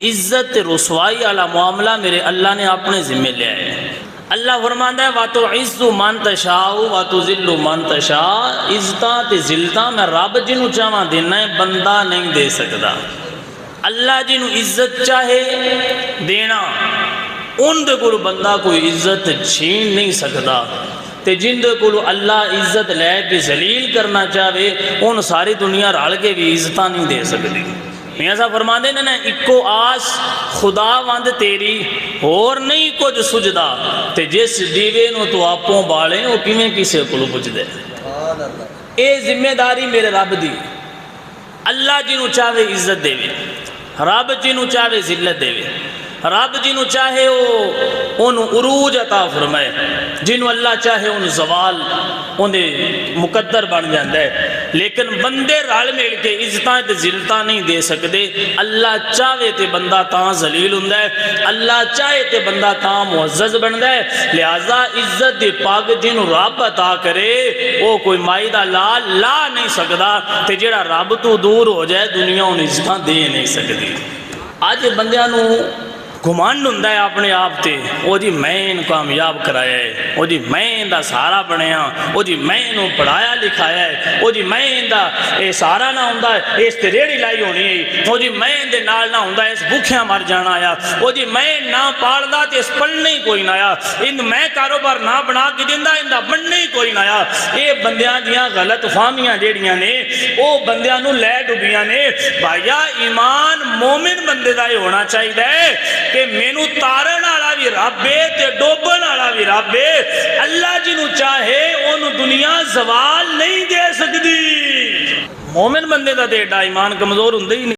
عزت رسوائی والا معاملہ میرے اللہ نے اپنے ذمہ لیا ہے۔ اللہ فرماندا ہے وَتُعِزُّ مَن تَشَاءُ وَتُذِلُّ مَن تَشَاءُ، عزتاں تے ذلتاں میں رب جنوں چاہواں دینا ہے، بندہ نہیں دے سکدا۔ اللہ جنوں عزت چاہے دینا، ان دے کول بندہ کوئی عزت چھین نہیں سکدا، تے جن دے کول اللہ عزت لے کے ذلیل کرنا چاہے ان ساری دنیا رل کے بھی عزتاں نہیں دے سکدی۔ میاں صاحب فرماندے نے اکو آس خدا وند تیری اور نہیں کچھ سجدا، تے جس دیوے نو تو آپوں بالیں وہ کیویں کسے کولو پجدے۔ اے ذمہ داری میرے رب دی۔ اللہ جنوں چاہے عزت دے، رب جنوں چاہے ذلت دے، رب جنوں چاہے انہوں عروج عطا فرمائے، جنوں اللہ چاہے انہوں زوال انہیں مقدر بن جاندہ ہے۔ لیکن بندے رل مل کے عزتاں تے ذلتاں نہیں دے سکتے۔ اللہ چاہے تے بندہ تاں ذلیل ہوندا ہے، اللہ چاہے تے بندہ تاں معزز بندا ہے۔ لہذا عزت دی پاگ جنوں رب عطا کرے وہ کوئی مائی دا لا نہیں سکدا، تے جڑا رب تو دور ہو جائے دنیا ان عزتاں دے نہیں سکتی۔ آج بندیاں نو گھمنڈ ہوندا ہے اپنے آپ تے، او جی میں ان کامیاب کرایا ہے، او جی میں ان دا سہارا بنیا، او جی میں انہوں پڑھایا لکھایا ہے، او جی میں ان دا سہارا نہ ہوندا ہے اس تے ریڑھی لائی ہونی ہے، او جی میں ان دے نال نہ ہوندا ہے اس بھوکھیاں مر جانا آیا، او جی میں نہ پالدا تے اس پلنے ہی کوئی نہ آیا، ان میں کاروبار نہ بنا کے دیندا ان دا بننے ہی کوئی نہ آیا۔ اے بندیاں دیاں غلط فہمیاں جیڑیاں نے او بندیاں نو لے ڈبیاں نے۔ بھائیا ایمان مومن بندے دا ہی ہونا چاہیے کہ مینوں تارن والا بھی رب ہے تے ڈوبن والا بھی رب ہے۔ اللہ جنوں چاہے انہوں دنیا زوال نہیں دے سکتی۔ مومن بندے دا تے ایڈا ایمان کمزور ہوندے ہی نہیں۔